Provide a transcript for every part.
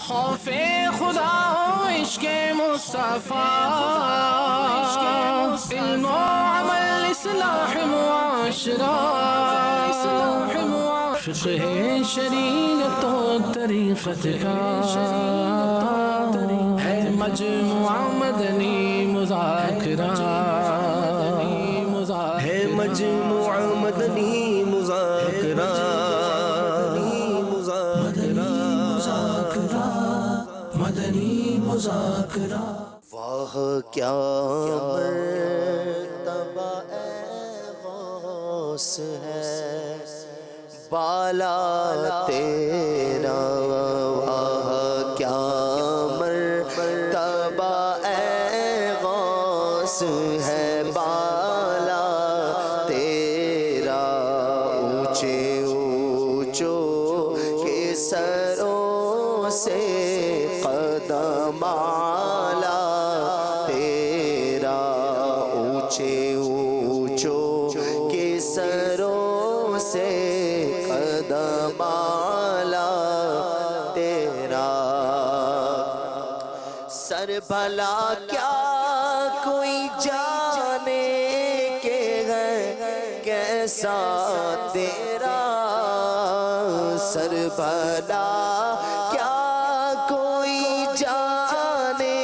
خوف خدا ہو عشق مصطفیٰ، علم و عمل اصلاح معاشرہ، فقہ شریعت و طریقت کا ہے مجموعہ مدنی مذاکرہ، ہے مجموعہ مدنی مذاکرہ، مدنی مذاکرہ۔ واہ کیا مرتبہ اے غوث ہے بالا تیرا، واہ کیا مرتبہ اے غوث ہے بالا تیرا، اونچے اونچوں کے سروں سے قدم اعلیٰ تیرا، اونچے اونچوں کے سروں سے قدم اعلیٰ تیرا، سر بھلا کیا کوئی جانے کہ ہے کیسا تیرا، سر بھلا کیا کوئی جانے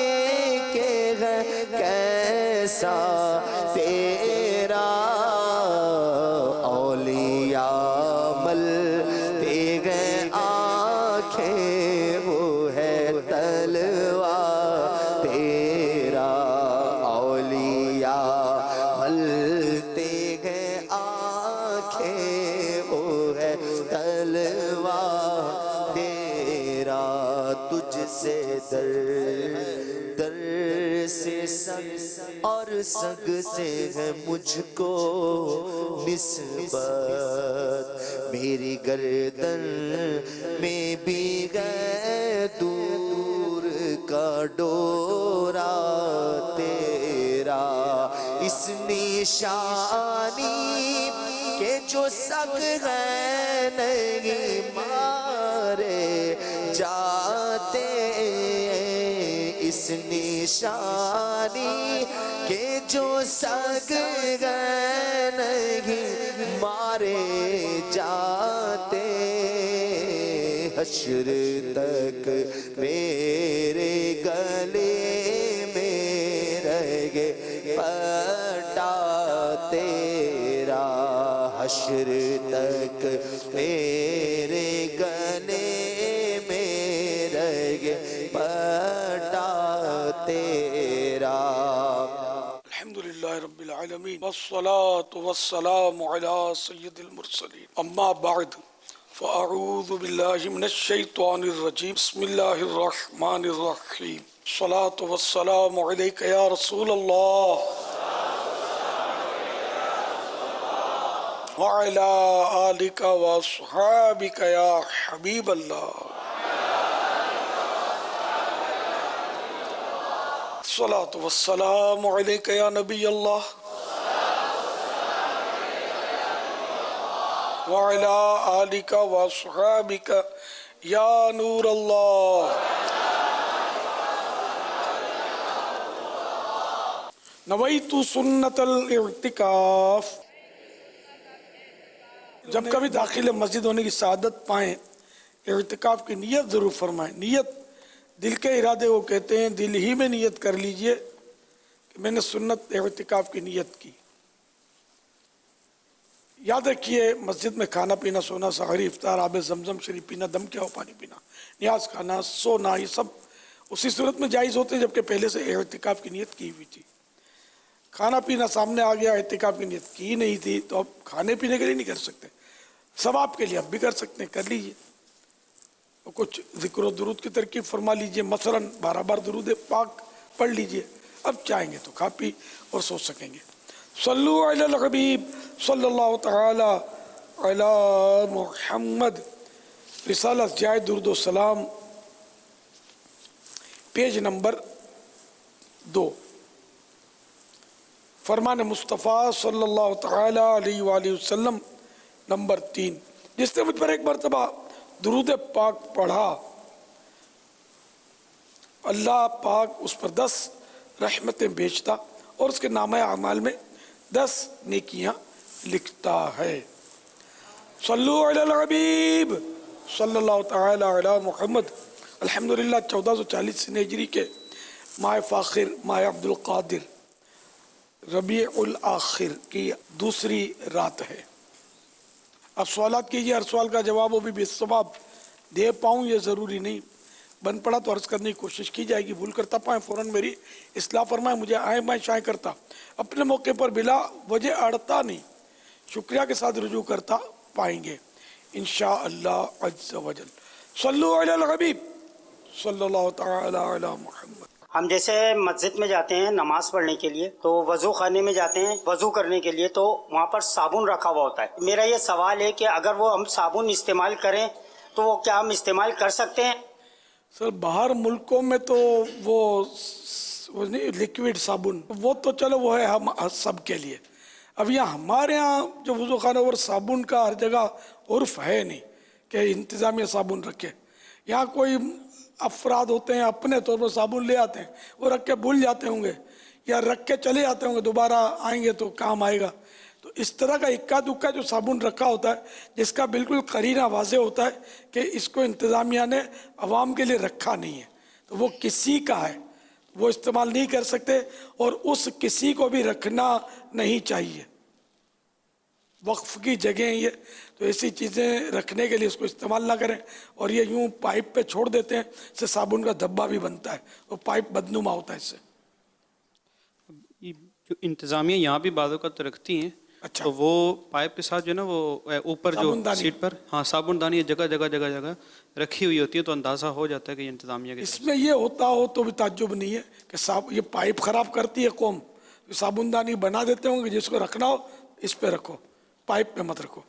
کہ ہے کیسا تیرا، اولیاء ملتے ہیں آنکھیں وہ ہے تلوار تیرا، اولیاء ملتے ہیں آنکھیں وہ ہے تلوار تیرا، تجھ سے در سے سگ اور سگ سے ہے مجھ کو نسبت، میری گردن میں بھی ہے دور کا ڈورا تیرا، اس نشانی کہ جو سگ ہے نہیں مارے جاتے، اس نشانی کہ جو سگ ہے نہیں مارے جاتے، حشر تک میرے گلے میں رہے پٹا تیرا، حشر تک میرے گلے میں رہے پٹا تیرا۔ الحمدللہ رب العالمین والصلاة والسلام علی سید المرسلین، اما بعد فاعوذ باللہ من الشیطان الرجیم، بسم اللہ الرحمن الرحیم، الصلاة والسلام علیک یا رسول اللہ وعلی آلک واصحابک یا حبیب اللہ، الصلاة والسلام علیک یا نبی اللہ وعلی آلک واصحابک یا نور اللہ۔ نویت سنت الاعتکاف، جب کبھی داخل مسجد ہونے کی سعادت پائیں اعتکاف کی نیت ضرور فرمائیں۔ نیت دل کے ارادے کو کہتے ہیں، دل ہی میں نیت کر لیجئے کہ میں نے سنت اعتکاف کی نیت کی۔ یاد رکھیے مسجد میں کھانا پینا، سونا، سحری، افطار، آب زمزم شریف پینا، دم کیا ہو پانی پینا، نیاز کھانا، سونا، یہ سب اسی صورت میں جائز ہوتے ہیں جبکہ پہلے سے اعتکاف کی نیت کی ہوئی تھی۔ کھانا پینا سامنے آ گیا، اعتکاف کی نیت کی نہیں تھی تو اب کھانے پینے کے لیے نہیں کر سکتے، ثواب کے لیے اب بھی کر سکتے ہیں، کر لیجئے۔ کچھ ذکر و درود کی ترکیب فرما لیجئے، مثلا 12 بار درود پاک پڑھ لیجئے، اب چاہیں گے تو کھا پی اور سو سکیں گے۔ صلو علی الحبیب صلی اللہ تعالی علی محمد، رسالہ جائے درود و سلام، پیج نمبر 2، فرمان مصطفیٰ صلی اللہ تعالی علیہ وآلہ وسلم نمبر 3، جس نے مجھ پر ایک مرتبہ درود پاک پڑھا اللہ پاک اس پر 10 رحمتیں بیچتا اور اس کے نامہ اعمال میں 10 نیکیاں لکھتا ہے۔ صلو علی الحبیب صلی اللہ تعالی علی محمد۔ الحمدللہ 1440 ہجری کے ماہ فاخر، ماہ عبد القادر، ربیع الآخر کی دوسری رات ہے۔ اب سوالات کیجیے، ہر سوال کا جواب وہ بھی بے ثواب دے پاؤں یہ ضروری نہیں، بن پڑا تو عرض کرنے کی کوشش کی جائے گی، بھول کرتا پائیں فوراً میری اصلاح فرمائیں، مجھے آئیں بائیں شائیں کرتا، اپنے موقع پر بلا وجہ اڑتا نہیں، شکریہ کے ساتھ رجوع کرتا پائیں گے انشاءاللہ عز و جل۔ صلو علی الحبیب صلی اللہ تعالی علی محمد۔ ہم جیسے مسجد میں جاتے ہیں نماز پڑھنے کے لیے تو وضو خانے میں جاتے ہیں وضو کرنے کے لیے، تو وہاں پر صابن رکھا ہوا ہوتا ہے۔ میرا یہ سوال ہے کہ اگر وہ ہم صابن استعمال کریں تو وہ کیا ہم استعمال کر سکتے ہیں؟ سر باہر ملکوں میں تو وہ لیکوڈ صابن وہ تو چلو وہ ہے ہم سب کے لیے، اب یہاں ہمارے ہاں جو وضو خانہ اور صابن کا ہر جگہ عرف ہے نہیں کہ انتظامیہ صابن رکھے، یہاں کوئی افراد ہوتے ہیں اپنے طور پر صابن لے آتے ہیں، وہ رکھ کے بھول جاتے ہوں گے یا رکھ کے چلے جاتے ہوں گے، دوبارہ آئیں گے تو کام آئے گا، تو اس طرح کا اکا دکا جو صابن رکھا ہوتا ہے جس کا بالکل قرینہ واضح ہوتا ہے کہ اس کو انتظامیہ نے عوام کے لیے رکھا نہیں ہے تو وہ کسی کا ہے، وہ استعمال نہیں کر سکتے اور اس کسی کو بھی رکھنا نہیں چاہیے، وقف کی جگہ ہیں یہ، تو ایسی چیزیں رکھنے کے لیے اس کو استعمال نہ کریں، اور یہ یوں پائپ پہ چھوڑ دیتے ہیں، اس سے صابن کا دھبا بھی بنتا ہے اور پائپ بدنما ہوتا ہے اس سے۔ جو انتظامیہ یہاں بھی بعض اوقات رکھتی ہیں، اچھا، تو وہ پائپ کے ساتھ جو ہے نا وہ اوپر جو سیٹ پر صابن دانی جگہ جگہ جگہ جگہ رکھی ہوئی ہوتی ہے، تو اندازہ ہو جاتا ہے کہ یہ انتظامیہ کی اس میں یہ ہوتا ہو تو بھی تعجب نہیں ہے کہ یہ پائپ خراب کرتی ہے قوم، صابن دانی بنا دیتے ہوں گے، جس کو رکھنا ہو اس پہ رکھو، پائپ پہ مت رکھو۔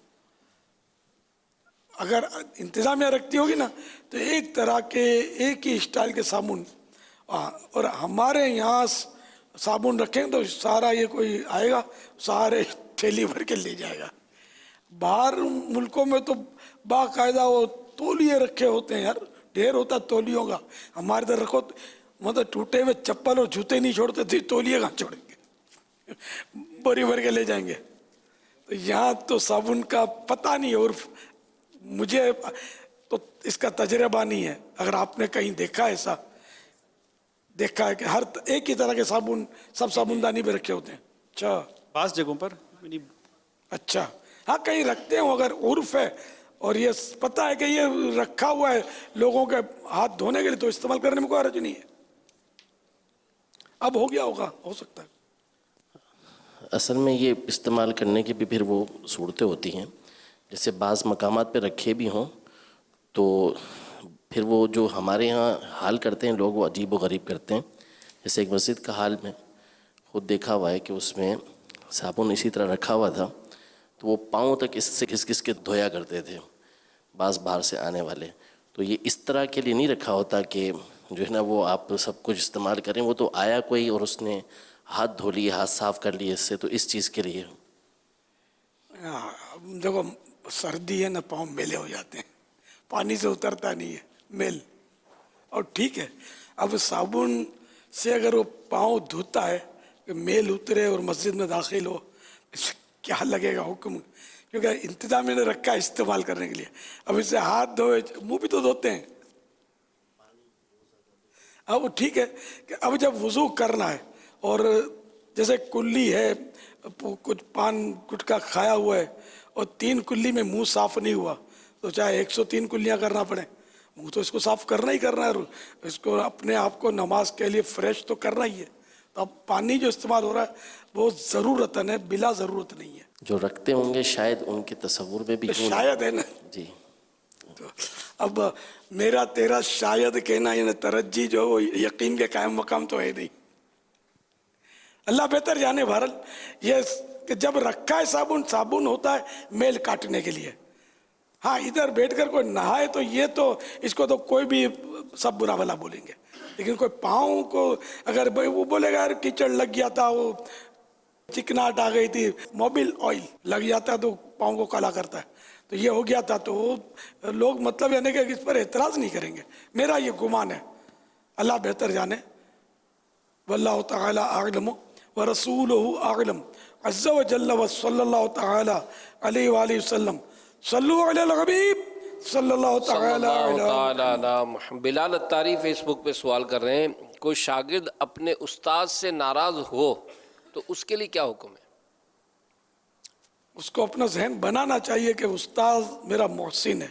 اگر انتظامیہ رکھتی ہوگی نا تو ایک طرح کے ایک ہی اسٹائل کے صابن، اور ہمارے یہاں صابن رکھیں تو سارا یہ کوئی آئے گا سارے تھیلی بھر کے لے جائے گا، باہر ملکوں میں تو باقاعدہ وہ تولیے رکھے ہوتے ہیں یار، ڈھیر ہوتا تولیوں کا، ہمارے ادھر رکھو مطلب ٹوٹے ہوئے چپل اور جوتے نہیں چھوڑتے تھے، تولیے کہاں چھوڑیں گے، بری بھر کے لے جائیں گے، تو یہاں تو صابن کا پتہ نہیں عرف، مجھے تو اس کا تجربہ نہیں ہے، اگر آپ نے کہیں دیکھا ایسا، دیکھا ہے کہ ہر ایک ہی طرح کے صابن سب صابن دانی پہ رکھے ہوتے ہیں؟ اچھا، بعض جگہوں پر اچھا، ہاں کہیں رکھتے ہوں، اگر عرف ہے اور یہ پتہ ہے کہ یہ رکھا ہوا ہے لوگوں کے ہاتھ دھونے کے لیے تو استعمال کرنے میں کوئی حرج نہیں ہے، اب ہو گیا ہوگا، ہو سکتا ہے۔ اصل میں یہ استعمال کرنے کی بھی پھر وہ صورتیں ہوتی ہیں، جیسے بعض مقامات پہ رکھے بھی ہوں تو پھر وہ جو ہمارے ہاں حال کرتے ہیں لوگ وہ عجیب و غریب کرتے ہیں، جیسے ایک مسجد کا حال میں خود دیکھا ہوا ہے کہ اس میں صابن اسی طرح رکھا ہوا تھا تو وہ پاؤں تک اس سے کس کے دھویا کرتے تھے بعض باہر سے آنے والے، تو یہ اس طرح کے لیے نہیں رکھا ہوتا کہ جو ہے نا وہ آپ سب کچھ استعمال کریں، وہ تو آیا کوئی اور اس نے ہاتھ دھو لیے، ہاتھ صاف کر لیے اس سے، تو اس چیز کے لیے دیکھو سردی ہے نا، پاؤں میلے ہو جاتے ہیں، پانی سے اترتا نہیں ہے میل، اور ٹھیک ہے اب صابن سے اگر وہ پاؤں دھوتا ہے کہ میل اترے اور مسجد میں داخل ہو، اس سے کیا لگے گا حکم، کیونکہ انتظامیہ نے رکھا ہے استعمال کرنے کے لیے، اب اس سے ہاتھ دھوئے، منہ بھی تو دھوتے ہیں، اب وہ ٹھیک ہے کہ اب جب وضو کرنا ہے اور جیسے کلی ہے، کچھ پان گٹکا کھایا ہوا ہے اور 3 کلی میں منہ صاف نہیں ہوا تو چاہے 103 کلیاں کرنا پڑے، منہ تو اس کو صاف کرنا ہی کرنا ہے، اس کو اپنے آپ کو نماز کے لیے فریش تو کرنا ہی ہے، تو اب پانی جو استعمال ہو رہا ہے وہ ضرورتاً ہے، بلا ضرورت نہیں ہے، جو رکھتے ہوں گے شاید ان کے تصور میں بھی شاید ہے نا جی۔ تو اب میرا تیرا شاید کہنا یعنی ترجیح جو وہ یقین کے قائم مقام تو ہے نہیں، اللہ بہتر جانے بہرحال یہ کہ جب رکھا ہے صابن ہوتا ہے میل کاٹنے کے لیے، ہاں ادھر بیٹھ کر کوئی نہائے تو یہ تو اس کو تو کوئی بھی سب برا بھلا بولیں گے، لیکن کوئی پاؤں کو اگر وہ بولے گا یار کیچڑ لگ گیا تھا، وہ چکناہٹ آ گئی تھی، موبل آئل لگ جاتا ہے تو پاؤں کو کالا کرتا ہے، تو یہ ہو گیا تھا، تو لوگ مطلب یعنی کہ اس پر اعتراض نہیں کریں گے، میرا یہ گمان ہے، اللہ بہتر جانے. واللہ تعالی اعلم ورسولہ اعلم عز وجل وصلی اللہ تعالی علیہ وآلہ وسلم. صلو علی الحبیب صلی اللہ تعالی علیہ. بلال اتاری فیس بک پہ سوال کر رہے ہیں، کوئی شاگرد اپنے استاد سے ناراض ہو تو اس کے لیے کیا حکم ہے؟ اس کو اپنا ذہن بنانا چاہیے کہ استاد میرا محسن ہے.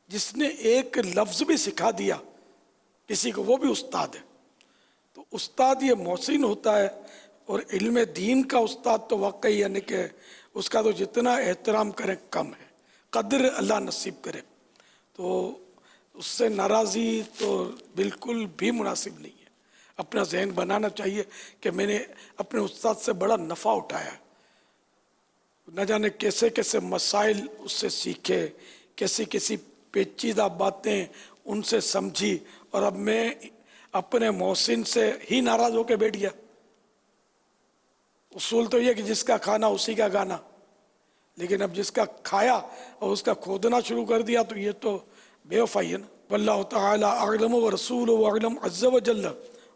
جس نے ایک لفظ بھی سکھا دیا کسی کو وہ بھی استاد ہے. تو استاد یہ محسن ہوتا ہے. اور علم دین کا استاد تو واقعی یعنی کہ اس کا تو جتنا احترام کرے کم ہے. قدر اللہ نصیب کرے. تو اس سے ناراضی تو بالکل بھی مناسب نہیں ہے. اپنا ذہن بنانا چاہیے کہ میں نے اپنے استاد سے بڑا نفع اٹھایا ہے. نہ جانے کیسے کیسے مسائل اس سے سیکھے، کیسی پیچیدہ باتیں ان سے سمجھی، اور اب میں اپنے محسن سے ہی ناراض ہو کے بیٹھ گیا. اصول تو یہ کہ جس کا کھانا اسی کا گانا. لیکن اب جس کا کھایا اور اس کا کھودنا شروع کر دیا تو یہ تو بے وفائی ہے نا. واللہ تعالی اعلم ورسولہ اعلم عز وجل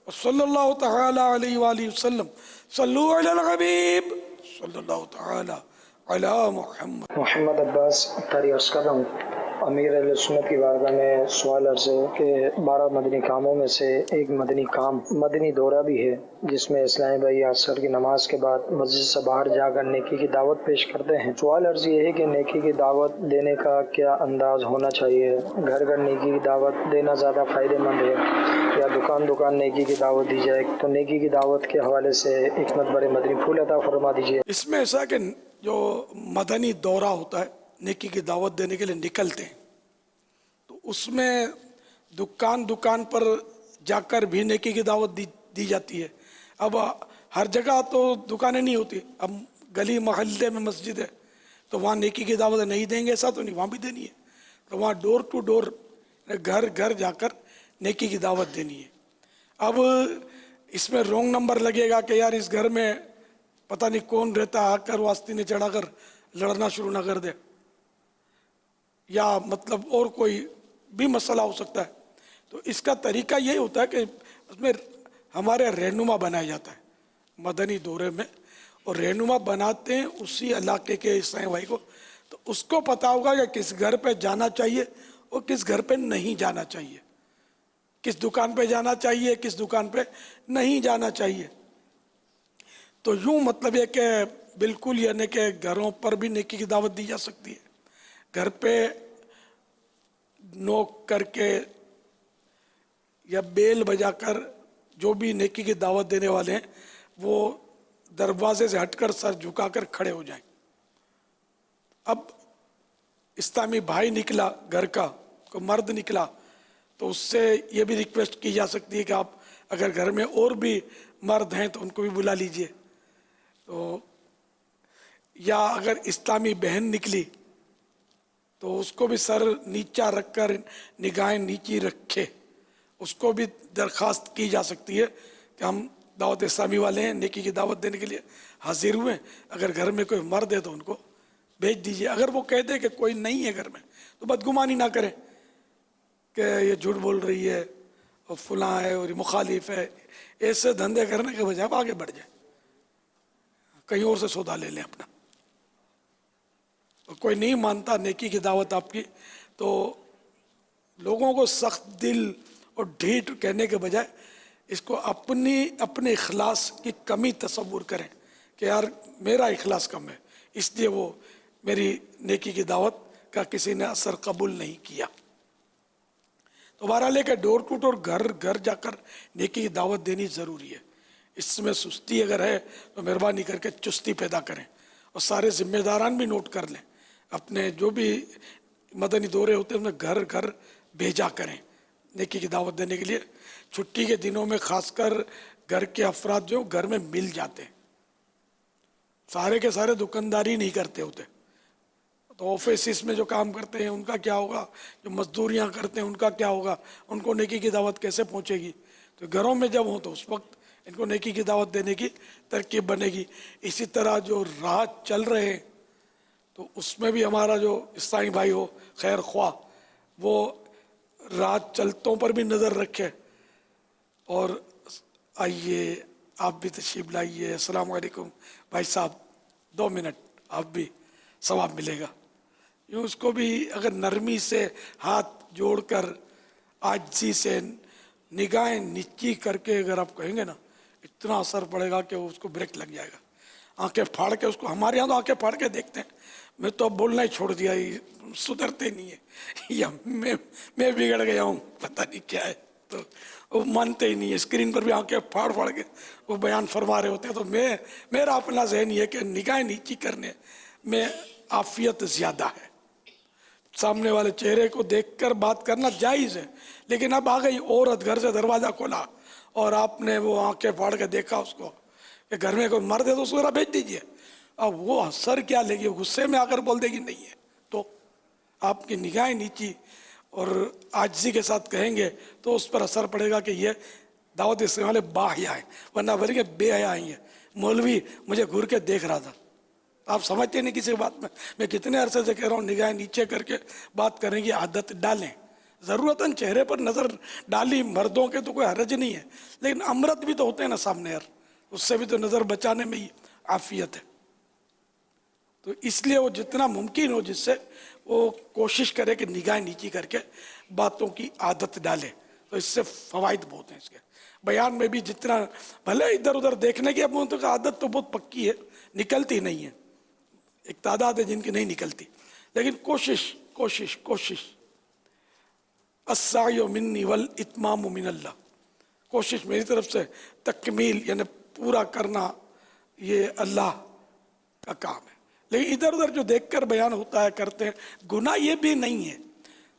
وصلی اللہ تعالی علیہ وآلہ وسلم. صلو علی الحبیب صلی اللہ تعالی علی محمد. محمد عباس اتاری عرض کر رہا ہوں. امیر اہل سنت کی بارگاہ میں سوال عرض ہے کہ 12 مدنی کاموں میں سے ایک مدنی کام مدنی دورہ بھی ہے، جس میں اسلامی بھائی عصر کی نماز کے بعد مسجد سے باہر جا کر نیکی کی دعوت پیش کرتے ہیں. سوال عرض یہ ہے کہ نیکی کی دعوت دینے کا کیا انداز ہونا چاہیے؟ گھر گھر نیکی کی دعوت دینا زیادہ فائدہ مند ہے یا دکان نیکی کی دعوت دی جائے؟ تو نیکی کی دعوت کے حوالے سے حکمت بڑے مدنی پھول عطا فرما دیجیے. اس میں ایسا کہ جو مدنی دورہ ہوتا ہے نیکی کی دعوت دینے کے لیے نکلتے ہیں، تو اس میں دکان پر جا کر بھی نیکی کی دعوت دی جاتی ہے. اب ہر جگہ تو دکانیں نہیں ہوتی. اب گلی محلے میں مسجد ہے تو وہاں نیکی کی دعوت نہیں دیں گے ایسا تو نہیں، وہاں بھی دینی ہے. تو وہاں ڈور ٹو ڈور گھر گھر جا کر نیکی کی دعوت دینی ہے. اب اس میں رونگ نمبر لگے گا کہ یار اس گھر میں پتہ نہیں کون رہتا، آ کر واسطے نے چڑھا کر لڑنا شروع نہ کر دے، یا مطلب اور کوئی بھی مسئلہ ہو سکتا ہے. تو اس کا طریقہ یہی ہوتا ہے کہ اس میں ہمارے رہنما بنایا جاتا ہے مدنی دورے میں، اور رہنما بناتے ہیں اسی علاقے کے عیسائی بھائی کو. تو اس کو پتہ ہوگا کہ کس گھر پہ جانا چاہیے اور کس گھر پہ نہیں جانا چاہیے، کس دکان پہ جانا چاہیے کس دکان پہ نہیں جانا چاہیے. تو یوں مطلب یہ کہ بالکل یعنی کہ گھروں پر بھی نیکی کی دعوت دی جا سکتی ہے. گھر پہ نوک کر کے یا بیل بجا کر جو بھی نیکی کی دعوت دینے والے ہیں وہ دروازے سے ہٹ کر سر جھکا کر کھڑے ہو جائیں. اب اسلامی بھائی نکلا گھر کا، کوئی مرد نکلا، تو اس سے یہ بھی ریکویسٹ کی جا سکتی ہے کہ آپ اگر گھر میں اور بھی مرد ہیں تو ان کو بھی بلا لیجئے. تو یا اگر اسلامی بہن نکلی تو اس کو بھی سر نیچا رکھ کر نگاہیں نیچی رکھے، اس کو بھی درخواست کی جا سکتی ہے کہ ہم دعوت اسلامی والے ہیں، نیکی کی دعوت دینے کے لیے حاضر ہوئے، اگر گھر میں کوئی مرد ہے تو ان کو بھیج دیجئے. اگر وہ کہہ دے کہ کوئی نہیں ہے گھر میں تو بدگمانی نہ کرے کہ یہ جھوٹ بول رہی ہے اور فلاں ہے اور یہ مخالف ہے. ایسے دھندے کرنے کے بجائے آپ آگے بڑھ جائیں، کہیں اور سے سودا لے لیں اپنا. کوئی نہیں مانتا نیکی کی دعوت آپ کی تو لوگوں کو سخت دل اور ڈھیٹ کہنے کے بجائے اس کو اپنے اخلاص کی کمی تصور کریں کہ یار میرا اخلاص کم ہے، اس لیے وہ میری نیکی کی دعوت کا کسی نے اثر قبول نہیں کیا. تو بہرحال کہ ڈور ٹو ڈور گھر گھر جا کر نیکی کی دعوت دینی ضروری ہے. اس میں سستی اگر ہے تو مہربانی کر کے چستی پیدا کریں، اور سارے ذمہ داران بھی نوٹ کر لیں. اپنے جو بھی مدنی دورے ہوتے ہیں ان میں گھر گھر بھیجا کریں نیکی کی دعوت دینے کے لیے. چھٹی کے دنوں میں خاص کر گھر کے افراد جو گھر میں مل جاتے ہیں، سارے کے سارے دکانداری نہیں کرتے ہوتے. تو آفیسز میں جو کام کرتے ہیں ان کا کیا ہوگا، جو مزدوریاں کرتے ہیں ان کا کیا ہوگا، ان کو نیکی کی دعوت کیسے پہنچے گی. تو گھروں میں جب ہوں تو اس وقت ان کو نیکی کی دعوت دینے کی ترکیب بنے گی. اسی طرح جو راہ چل رہے ہیں تو اس میں بھی ہمارا جو عیسائی بھائی ہو خیر خواہ وہ راہ چلتوں پر بھی نظر رکھے اور آئیے آپ بھی تشریف لائیے. السلام علیکم بھائی صاحب, 2 منٹ آپ بھی ثواب ملے گا. یوں اس کو بھی اگر نرمی سے ہاتھ جوڑ کر عاجزی سے نگاہیں نیچی کر کے اگر آپ کہیں گے نا, اتنا اثر پڑے گا کہ اس کو بریک لگ جائے گا. آنکھیں پھاڑ کے اس کو, ہمارے یہاں تو آنکھیں پھاڑ کے دیکھتے ہیں. میں تو اب بولنا ہی چھوڑ دیا, سدھرتے نہیں ہے, یا میں بگڑ گیا ہوں, پتہ نہیں کیا ہے. تو وہ مانتے ہی نہیں ہے, اسکرین پر بھی آنکھیں پھاڑ کے وہ بیان فرما رہے ہوتے ہیں. تو میرا اپنا ذہن یہ ہے کہ نگاہیں نیچی کرنے میں عافیت زیادہ ہے. سامنے والے چہرے کو دیکھ کر بات کرنا جائز ہے, لیکن اب آ گئی عورت, گھر سے دروازہ کھولا اور آپ نے وہ آنکھیں پھاڑ کے دیکھا اس کو کہ گھر میں کوئی مرد ہے تو اس کو ذرا بھیج دیجیے. اب وہ اثر کیا لے گی, غصے میں آ کر بول دے گی نہیں ہے. تو آپ کی نگاہیں نیچی اور عاجزی کے ساتھ کہیں گے تو اس پر اثر پڑے گا کہ یہ دعوت اسلامی والے باحیا ہیں, ورنہ بولیں گے بے حیا ہیں. مولوی مجھے گھر کے دیکھ رہا تھا. آپ سمجھتے نہیں کسی بات میں کتنے عرصے سے کہہ رہا ہوں نگاہیں نیچے کر کے بات کرنے کی عادت ڈالیں. ضرورتاً چہرے پر نظر ڈالی مردوں کے تو کوئی حرج نہیں ہے, لیکن امرت بھی تو ہوتے ہیں نا سامنے یار, اس سے بھی تو نظر بچانے میں ہی عافیت ہے. تو اس لیے وہ جتنا ممکن ہو جس سے وہ کوشش کرے کہ نگاہیں نیچی کر کے باتوں کی عادت ڈالے. تو اس سے فوائد بہت ہیں اس کے. بیان میں بھی جتنا بھلے ادھر ادھر دیکھنے کی اب ان کی عادت تو بہت پکی ہے, نکلتی نہیں ہے, ایک تعداد ہے جن کی نہیں نکلتی, لیکن کوشش السعی منی والاتمام من اللہ, کوشش میری طرف سے, تکمیل یعنی پورا کرنا یہ اللہ کا کام ہے. لیکن ادھر ادھر جو دیکھ کر بیان ہوتا ہے کرتے ہیں, گناہ یہ بھی نہیں ہے.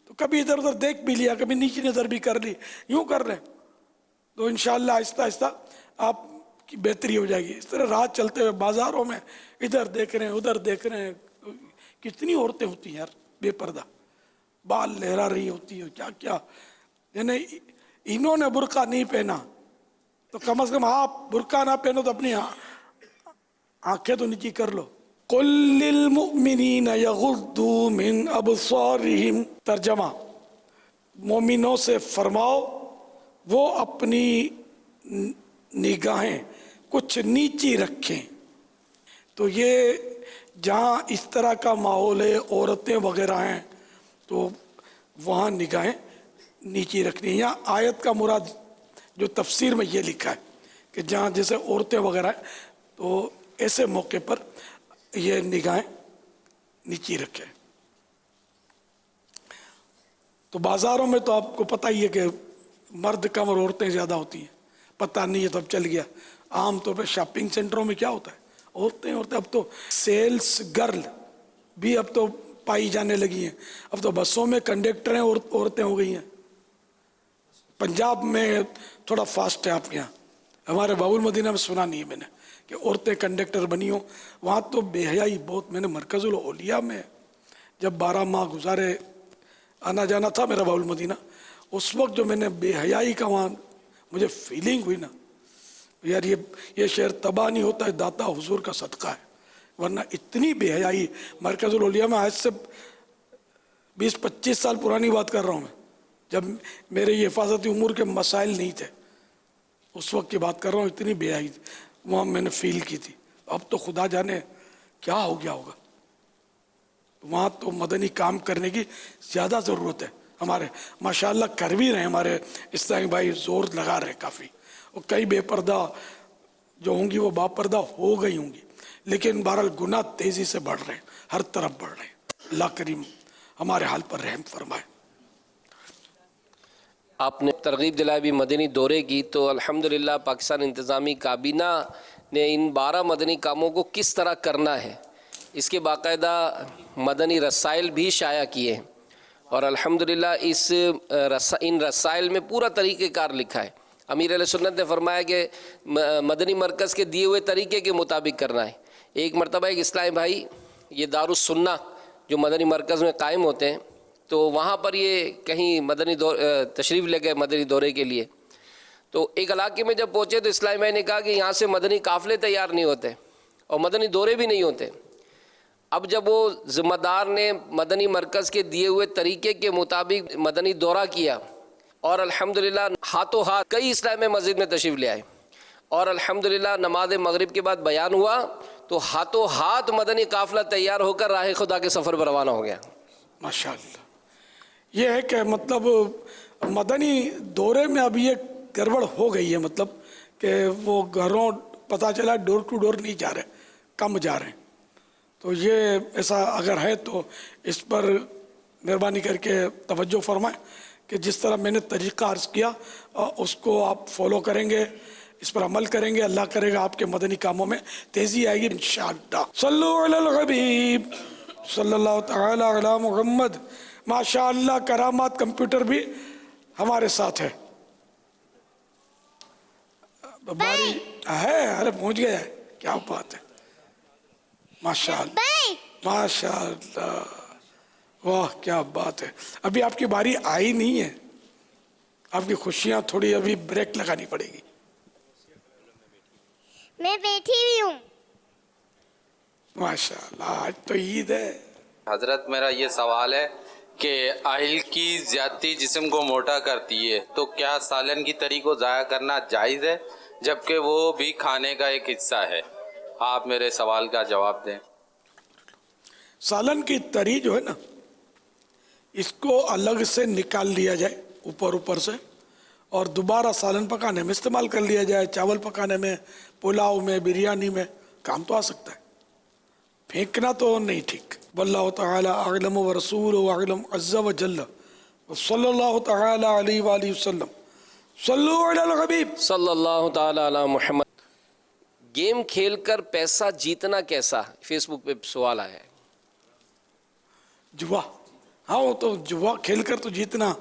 تو کبھی ادھر ادھر دیکھ بھی لیا, کبھی نیچی نظر بھی کر لی, یوں کر رہے تو انشاءاللہ آہستہ آہستہ آپ کی بہتری ہو جائے گی. اس طرح رات چلتے ہوئے بازاروں میں ادھر دیکھ رہے ہیں ادھر دیکھ رہے ہیں, کتنی عورتیں ہوتی ہیں یار بے پردہ, بال لہرا رہی ہوتی ہیں, کیا کیا. یعنی انہوں نے برقع نہیں پہنا تو کم از کم آپ برقع نہ پہنو تو اپنی آنکھیں تو نیچی کر لو. قل للمؤمنین یغضوا من ابصارہم, ترجمہ, مومنوں سے فرماؤ وہ اپنی نگاہیں کچھ نیچی رکھیں. تو یہ جہاں اس طرح کا ماحول ہے, عورتیں وغیرہ ہیں, تو وہاں نگاہیں نیچی رکھنی ہیں. یہاں آیت کا مراد جو تفسیر میں یہ لکھا ہے کہ جہاں جیسے عورتیں وغیرہ ہیں تو ایسے موقع پر یہ نگاہیں نیچی رکھیں. تو بازاروں میں تو آپ کو پتہ ہی ہے کہ مرد کم اور عورتیں زیادہ ہوتی ہیں, پتہ نہیں ہے تو اب چل گیا. عام طور پہ شاپنگ سینٹروں میں کیا ہوتا ہے, عورتیں. اب تو سیلز گرل بھی اب تو پائی جانے لگی ہیں. اب تو بسوں میں کنڈکٹر ہیں عورتیں ہو گئی ہیں. پنجاب میں تھوڑا فاسٹ ہے آپ کے یہاں, ہمارے باب المدینہ میں سنا نہیں ہے میں نے کہ عورتیں کنڈکٹر بنی ہوں. وہاں تو بے حیائی بہت. میں نے مرکز الاولیاء میں جب 12 ماہ گزارے, آنا جانا تھا میرا باب المدینہ, اس وقت جو میں نے بے حیائی کا وہاں مجھے فیلنگ ہوئی نا, یار یہ شہر تباہ نہیں ہوتا ہے داتا حضور کا صدقہ ہے, ورنہ اتنی بے حیائی. مرکز الاولیاء میں آج سے 20-25 سال پرانی بات کر رہا ہوں میں, جب میرے یہ حفاظتی امور کے مسائل نہیں تھے, اس وقت کی بات کر رہا ہوں. اتنی بے حیائی وہاں میں نے فیل کی تھی. اب تو خدا جانے کیا ہو گیا ہوگا. وہاں تو مدنی کام کرنے کی زیادہ ضرورت ہے. ہمارے ماشاءاللہ کر بھی رہے ہیں, ہمارے اسلامی بھائی زور لگا رہے ہیں کافی, اور کئی بے پردہ جو ہوں گی وہ با پردہ ہو گئی ہوں گی, لیکن بہرحال گناہ تیزی سے بڑھ رہے ہیں, ہر طرف بڑھ رہے ہیں. اللہ کریم ہمارے حال پر رحم فرمائے. آپ نے ترغیب دلائی بھی مدنی دورے کی, تو الحمدللہ پاکستان انتظامی کابینہ نے ان 12 مدنی کاموں کو کس طرح کرنا ہے اس کے باقاعدہ مدنی رسائل بھی شائع کیے ہیں, اور الحمدللہ ان رسائل میں پورا طریقہ کار لکھا ہے. امیر علیہ سنت نے فرمایا کہ مدنی مرکز کے دیے ہوئے طریقے کے مطابق کرنا ہے. ایک مرتبہ ایک اسلامی بھائی یہ دارالسنہ جو مدنی مرکز میں قائم ہوتے ہیں, تو وہاں پر یہ کہیں مدنی تشریف لے گئے مدنی دورے کے لیے. تو ایک علاقے میں جب پہنچے تو اسلامی بھائی نے کہا کہ یہاں سے مدنی قافلے تیار نہیں ہوتے اور مدنی دورے بھی نہیں ہوتے. اب جب وہ ذمہ دار نے مدنی مرکز کے دیے ہوئے طریقے کے مطابق مدنی دورہ کیا اور الحمدللہ ہاتھوں ہاتھ کئی اسلامی مسجد میں تشریف لے آئے، اور الحمدللہ نماز مغرب کے بعد بیان ہوا تو ہاتھوں ہاتھ مدنی قافلہ تیار ہو کر راہ خدا کے سفر پر روانہ ہو گیا۔ ماشاءاللہ، یہ ہے کہ مطلب مدنی دورے میں اب یہ گڑبڑ ہو گئی ہے، مطلب کہ وہ گھروں پتہ چلا ڈور ٹو ڈور نہیں جا رہے، کم جا رہے ہیں۔ تو یہ ایسا اگر ہے تو اس پر مہربانی کر کے توجہ فرمائیں کہ جس طرح میں نے طریقہ عرض کیا اس کو آپ فالو کریں گے، اس پر عمل کریں گے، اللہ کرے گا آپ کے مدنی کاموں میں تیزی آئے گی انشاءاللہ۔ صلو علی الحبیب صلی اللہ تعالی علی محمد۔ ماشاءاللہ کرامات کمپیوٹر بھی ہمارے ساتھ ہے، باری ہے، ارے پہنچ گیا ہے، کیا بات ہے، ماشاءاللہ ماشاءاللہ، واہ کیا بات ہے۔ ابھی آپ کی باری آئی نہیں ہے، آپ کی خوشیاں تھوڑی ابھی بریک لگانی پڑے گی۔ میں بیٹھی ہوئی ہوں۔ ماشاءاللہ، آج تو عید ہے۔ حضرت میرا یہ سوال ہے کہ آئل کی زیادتی جسم کو موٹا کرتی ہے، تو کیا سالن کی تری کو ضائع کرنا جائز ہے جبکہ وہ بھی کھانے کا ایک حصہ ہے؟ آپ میرے سوال کا جواب دیں۔ سالن کی تری جو ہے نا، اس کو الگ سے نکال لیا جائے اوپر سے، اور دوبارہ سالن پکانے میں استعمال کر لیا جائے، چاول پکانے میں، پلاؤ میں، بریانی میں کام تو آ سکتا ہے، پھینکنا تو نہیں ٹھیک۔ واللہ تعالی اعلم ورسولہ اعلم عز وجل، صلی اللہ تعالی علیہ وآلہ وسلم، صلو علی الحبیب صلی اللہ تعالی علی محمد۔ گیم کھیل کر پیسہ جیتنا کیسا؟ فیس بک پہ سوال آیا ہے۔ جوا، ہاں وہ تو جوا کھیل کر تو جیتنا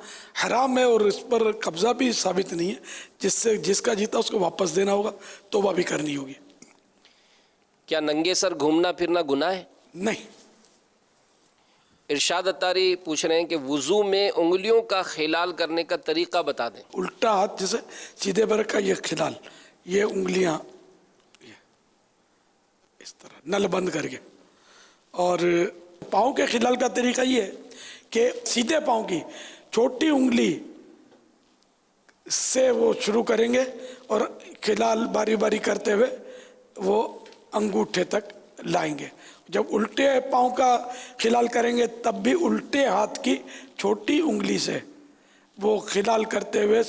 حرام ہے، اور اس پر قبضہ بھی ثابت نہیں ہے، جس کا جیتا اس کو واپس دینا ہوگا، توبہ بھی کرنی ہوگی۔ کیا ننگے سر گھومنا پھرنا گناہ ہے؟ نہیں۔ ارشاد اتاری پوچھ رہے ہیں کہ وضو میں انگلیوں کا خلال کرنے کا طریقہ بتا دیں۔ الٹا ہاتھ جیسے سیدھے برک کا یہ خلال، یہ انگلیاں اس طرح نل بند کر کے، اور پاؤں کے خلال کا طریقہ یہ ہے کہ سیدھے پاؤں کی چھوٹی انگلی سے وہ شروع کریں گے اور خلال باری باری کرتے ہوئے وہ انگوٹھے تک لائیں گے۔ جب الٹے پاؤں کا خلال کریں گے تب بھی الٹے ہاتھ کی چھوٹی انگلی سے وہ خلال کرتے ہوئے،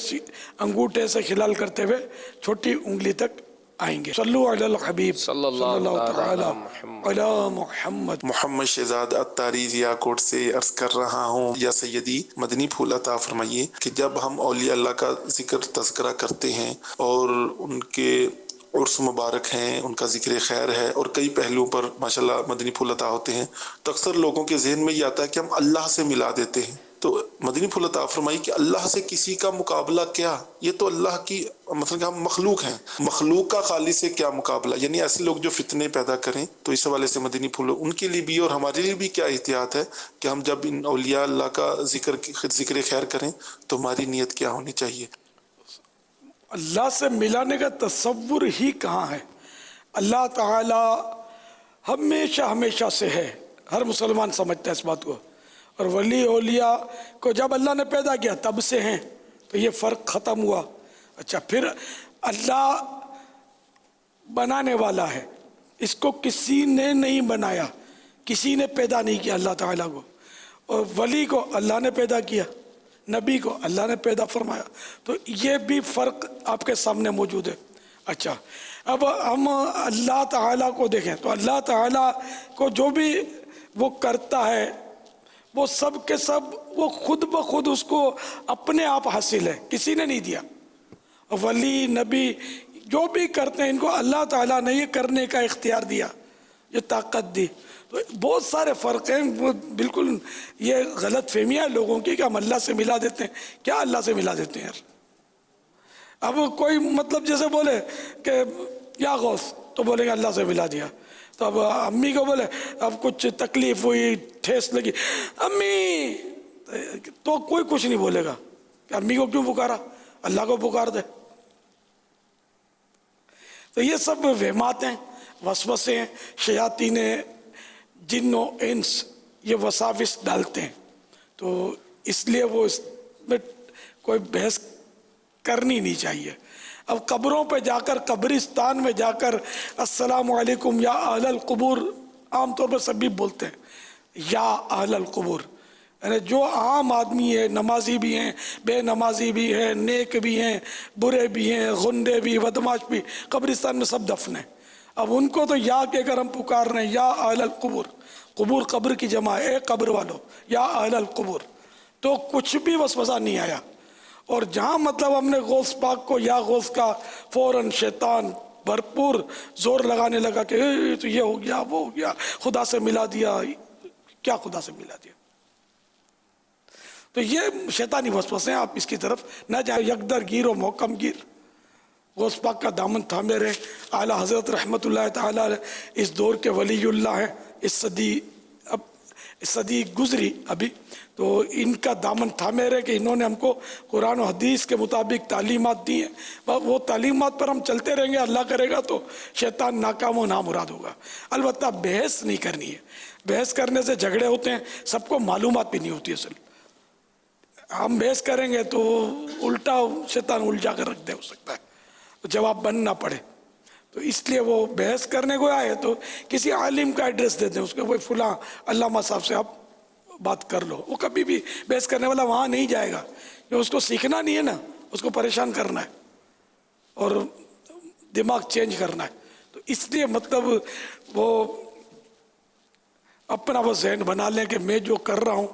انگوٹھے سے خلال کرتے ہوئے چھوٹی انگلی تک آئیں گے۔ صلو علی الحبیب صلی اللہ تعالی تعالی علی محمد۔ محمد شہزاد اتاری ضیا کوٹ سے عرض کر رہا ہوں، یا سیدی مدنی پھول عطا فرمائیے کہ جب ہم اولیاء اللہ کا ذکر تذکرہ کرتے ہیں اور ان کے عرس مبارک ہیں، ان کا ذکر خیر ہے، اور کئی پہلوؤں پر ماشاءاللہ مدنی پھول عطا ہوتے ہیں، تو اکثر لوگوں کے ذہن میں یہ آتا ہے کہ ہم اللہ سے ملا دیتے ہیں۔ تو مدنی پھول عطا فرمائی کہ اللہ سے کسی کا مقابلہ کیا؟ یہ تو اللہ کی مطلب کہ ہم مخلوق ہیں، مخلوق کا خالق سے کیا مقابلہ؟ یعنی ایسے لوگ جو فتنے پیدا کریں، تو اس حوالے سے مدنی پھول ان کے لیے بھی اور ہمارے لیے بھی کیا احتیاط ہے کہ ہم جب ان اولیاء اللہ کا ذکر خیر کریں تو ہماری نیت کیا ہونی چاہیے؟ اللہ سے ملانے کا تصور ہی کہاں ہے؟ اللہ تعالی ہمیشہ سے ہے، ہر مسلمان سمجھتا ہے اس بات کو، اور ولی اولیاء کو جب اللہ نے پیدا کیا تب سے ہیں، تو یہ فرق ختم ہوا۔ اچھا، پھر اللہ بنانے والا ہے، اس کو کسی نے نہیں بنایا، کسی نے پیدا نہیں کیا اللہ تعالیٰ کو، اور ولی کو اللہ نے پیدا کیا، نبی کو اللہ نے پیدا فرمایا، تو یہ بھی فرق آپ کے سامنے موجود ہے۔ اچھا، اب ہم اللہ تعالیٰ کو دیکھیں تو اللہ تعالیٰ کو جو بھی وہ کرتا ہے وہ سب کے سب وہ خود بخود اس کو اپنے آپ حاصل ہے، کسی نے نہیں دیا۔ ولی نبی جو بھی کرتے ہیں ان کو اللہ تعالیٰ نے یہ کرنے کا اختیار دیا، یہ طاقت دی۔ تو بہت سارے فرق ہیں، وہ بالکل یہ غلط فہمیاں لوگوں کی کہ ہم اللہ سے ملا دیتے ہیں۔ کیا اللہ سے ملا دیتے ہیں یار؟ اب کوئی مطلب جیسے بولے کہ یا غوث، تو بولیں گے اللہ سے ملا دیا۔ تو اب امی کو بولے اب کچھ تکلیف ہوئی، ٹھیس لگی، امی، تو کوئی کچھ نہیں بولے گا کہ امی کو کیوں پکارا، اللہ کو پکار دے۔ تو یہ سب وہمات ہیں، وسوسے ہیں، شیاطین جن و انس یہ وساوس ڈالتے ہیں، تو اس لیے وہ اس میں کوئی بحث کرنی نہیں چاہیے. اب قبروں پہ جا کر، قبرستان میں جا کر السلام علیکم یا اہل القبور، عام طور پر سبھی بولتے ہیں یا اہل القبور، یعنی جو عام آدمی ہے، نمازی بھی ہیں، بے نمازی بھی ہیں، نیک بھی ہیں، برے بھی ہیں، غندے بھی، بدماش بھی، قبرستان میں سب دفن ہیں. اب ان کو تو یا کہہ کر ہم پکار رہے ہیں یا اہل القبور، قبور قبر کی جمع ہے، اے قبر والو یا اہل القبور، تو کچھ بھی وسوسہ نہیں آیا. اور جہاں مطلب ہم نے غوث پاک کو یا غوث کا، فوراً شیطان بھرپور زور لگانے لگا کہ تو یہ ہو گیا، وہ ہو گیا، خدا سے ملا دیا. کیا خدا سے ملا دیا؟ تو یہ شیطانی وسوسے ہیں، آپ اس کی طرف نہ جائیں. یکدر گیر و محکم گیر، غوث پاک کا دامن تھامے رہے. اعلیٰ حضرت رحمۃ اللہ تعالیٰ اس دور کے ولی اللہ ہیں، اس صدی گزری ابھی، تو ان کا دامن تھامے رہے کہ انہوں نے ہم کو قرآن و حدیث کے مطابق تعلیمات دی ہیں. وہ تعلیمات پر ہم چلتے رہیں گے، اللہ کرے گا تو شیطان ناکام و نامراد ہوگا. البتہ بحث نہیں کرنی ہے. بحث کرنے سے جھگڑے ہوتے ہیں، سب کو معلومات بھی نہیں ہوتی. اصل ہم بحث کریں گے تو الٹا شیطان الجھا کر رکھ دے، ہو سکتا ہے جواب بن نہ پڑے. تو اس لیے وہ بحث کرنے کو آئے تو کسی عالم کا ایڈریس دے دیں، اس کو، وہ فلاں علامہ صاحب سے آپ بات کر لو. وہ کبھی بھی بحث کرنے والا وہاں نہیں جائے گا، کیونکہ اس کو سیکھنا نہیں ہے نا، اس کو پریشان کرنا ہے اور دماغ چینج کرنا ہے. تو اس لیے مطلب وہ اپنا وہ ذہن بنا لیں کہ میں جو کر رہا ہوں،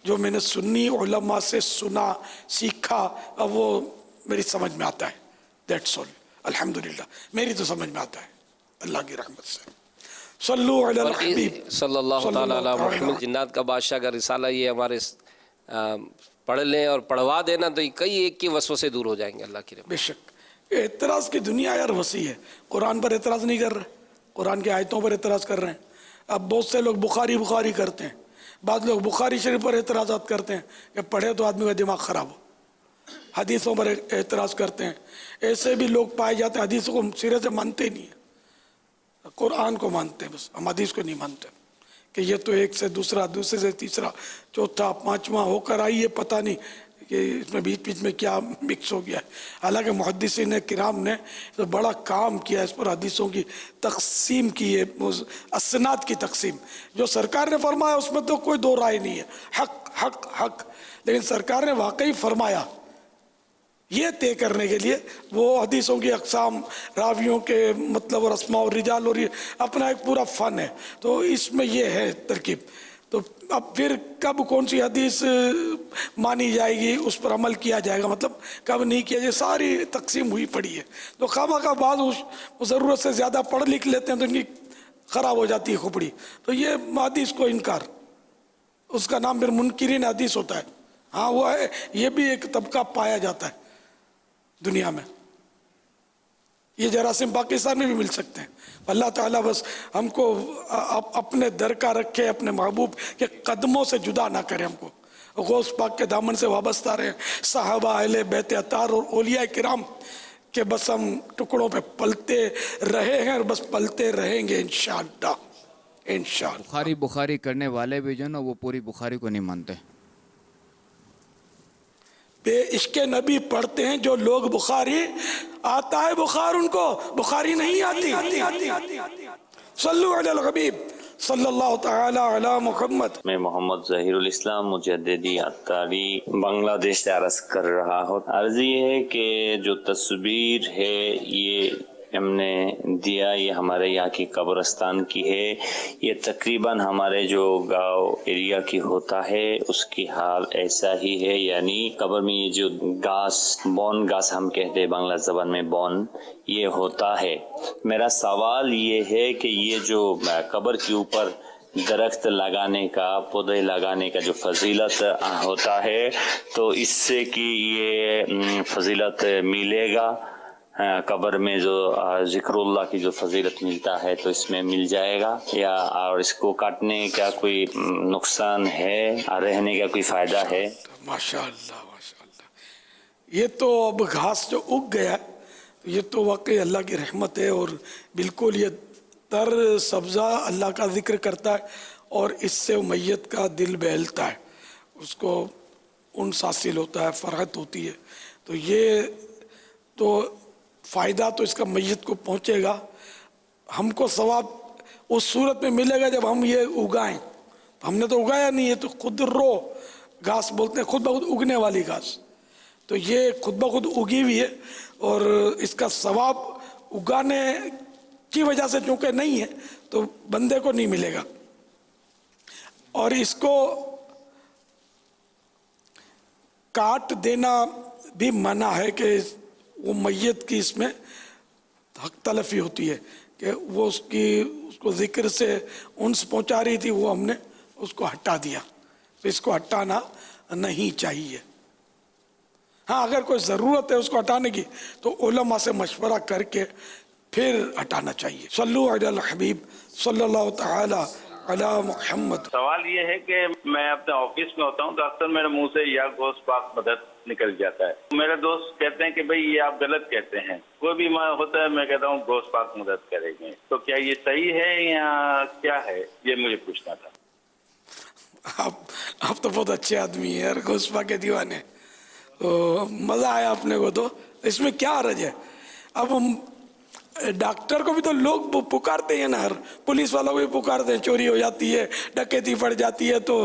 جو میں نے سنی علماء سے سنا، سیکھا، اب وہ میری سمجھ میں آتا ہے. That's all. الحمدللہ میری تو سمجھ میں آتا ہے اللہ کی رحمت سے. صلو علی الحبیب صلی اللہ تعالیٰ علی محمد. جنات کا بادشاہ کا رسالہ یہ ہمارے پڑھ لیں اور پڑھوا دینا تو کئی ایک کے وسوسے دور ہو جائیں گے اللہ کی رحمت. بے شک اعتراض کی دنیا یار وسیع ہے. قرآن پر اعتراض نہیں کر رہے، قرآن کی آیتوں پر اعتراض کر رہے ہیں. اب بہت سے لوگ بخاری کرتے ہیں، بعض لوگ بخاری شریف پر اعتراضات کرتے ہیں کہ پڑھے تو آدمی کا دماغ خراب ہو. حدیثوں پر اعتراض کرتے ہیں. ایسے بھی لوگ پائے جاتے ہیں حدیثوں کو سرے سے مانتے ہی نہیں ہیں، قرآن کو مانتے ہیں بس، ہم حدیث کو نہیں مانتے. کہ یہ تو ایک سے دوسرا، دوسرے سے تیسرا، چوتھا، پانچواں ہو کر آئی ہے، پتہ نہیں کہ اس میں بیچ میں کیا مکس ہو گیا ہے. حالانکہ محدثین کرام نے تو بڑا کام کیا اس پر، حدیثوں کی تقسیم کی ہے، اسناد کی تقسیم. جو سرکار نے فرمایا اس میں تو کوئی دو رائے نہیں ہے، حق حق حق. لیکن سرکار نے واقعی فرمایا، یہ طے کرنے کے لیے وہ حدیثوں کی اقسام، راویوں کے مطلب اور اسماء اور رجال، اور یہ اپنا ایک پورا فن ہے. تو اس میں یہ ہے ترکیب. تو اب پھر کب کون سی حدیث مانی جائے گی، اس پر عمل کیا جائے گا، مطلب کب نہیں کیا جائے، ساری تقسیم ہوئی پڑی ہے. تو خواہ کا بعض ضرورت سے زیادہ پڑھ لکھ لیتے ہیں تو ان کی خراب ہو جاتی ہے کھوپڑی. تو یہ حدیث کو انکار، اس کا نام پھر منکرین حدیث ہوتا ہے. ہاں وہ ہے، یہ بھی ایک طبقہ پایا جاتا ہے دنیا میں. یہ جراثیم پاکستان میں بھی مل سکتے ہیں. اللہ تعالیٰ بس ہم کو اپنے در کا رکھے، اپنے محبوب کے قدموں سے جدا نہ کرے، ہم کو غوث پاک کے دامن سے وابستہ رہے، صحابہ، اہل بیت اطہار اور اولیاء کرام کہ بس ہم ٹکڑوں پہ پلتے رہے ہیں اور بس پلتے رہیں گے انشاءاللہ. بخاری کرنے والے بھی جو نا وہ پوری بخاری کو نہیں مانتے. بے عشق نبی پڑھتے ہیں جو لوگ، بخاری آتا ہے بخار ان کو، بخاری نہیں آتی. صلو علی الحبیب صلی اللہ تعالی علی محمد. میں محمد ظہیر الاسلام مجددی عطاری بنگلہ دیش سے عرض کر رہا ہوں. عرض یہ ہے کہ جو تصویر ہے یہ ہم نے دیا، یہ ہمارے یہاں کی قبرستان کی ہے. یہ تقریباً ہمارے جو گاؤں ایریا کی ہوتا ہے اس کی حال ایسا ہی ہے. یعنی قبر میں یہ جو گھاس، بون گھاس ہم کہتے ہیں بنگلہ زبان میں بون، یہ ہوتا ہے. میرا سوال یہ ہے کہ یہ جو قبر کے اوپر درخت لگانے کا، پودے لگانے کا جو فضیلت ہوتا ہے، تو اس سے کہ یہ فضیلت ملے گا قبر میں، جو ذکر اللہ کی جو فضیلت ملتا ہے تو اس میں مل جائے گا، یا اور اس کو کاٹنے کا کوئی نقصان ہے، رہنے کا کوئی فائدہ ہے؟ ماشاءاللہ ماشاءاللہ. یہ تو اب گھاس جو اگ گیا یہ تو واقعی اللہ کی رحمت ہے، اور بالکل یہ تر سبزہ اللہ کا ذکر کرتا ہے، اور اس سے میت کا دل بہلتا ہے، اس کو انس حاصل ہوتا ہے، فرحت ہوتی ہے. تو یہ تو فائدہ تو اس کا میت کو پہنچے گا. ہم کو ثواب اس صورت میں ملے گا جب ہم یہ اگائیں. ہم نے تو اگایا نہیں ہے، تو خود رو گھاس بولتے ہیں، خود بخود اگنے والی گھاس. تو یہ خود بخود اگی ہوئی ہے، اور اس کا ثواب اگانے کی وجہ سے چونکہ نہیں ہے تو بندے کو نہیں ملے گا. اور اس کو کاٹ دینا بھی منع ہے کہ وہ میت کی اس میں حق تلفی ہوتی ہے کہ وہ اس کو ذکر سے انس پہنچا رہی تھی، وہ ہم نے اس کو ہٹا دیا. تو اس کو ہٹانا نہیں چاہیے. ہاں اگر کوئی ضرورت ہے اس کو ہٹانے کی تو علماء سے مشورہ کر کے پھر ہٹانا چاہیے. صلو علی الحبیب صلی اللہ تعالی علی محمد. سوال یہ ہے کہ میں اپنے آفس میں ہوتا ہوں تو اکثر میرے منہ سے یا گوشت پاک مدد نکل جاتا ہے. میرے دوست کہتے ہیں کہ بھئی یہ آپ غلط کہتے ہیں. کوئی بھی ہوتا ہے میں کہتا ہوں گوشت پاک مدد کریں گے. تو کیا یہ صحیح ہے یا کیا ہے، یہ مجھے پوچھنا تھا. آپ تو بہت اچھے آدمی ہیں یار، گوشت پاک کے دیوانے. مزہ آیا اپنے کو. تو اس میں کیا حرج ہے؟ اب ڈاکٹر کو بھی تو لوگ پکارتے ہیں نا، پولیس والوں کو بھی پکارتے ہیں. چوری ہو جاتی ہے، ڈکیتی پڑ جاتی ہے تو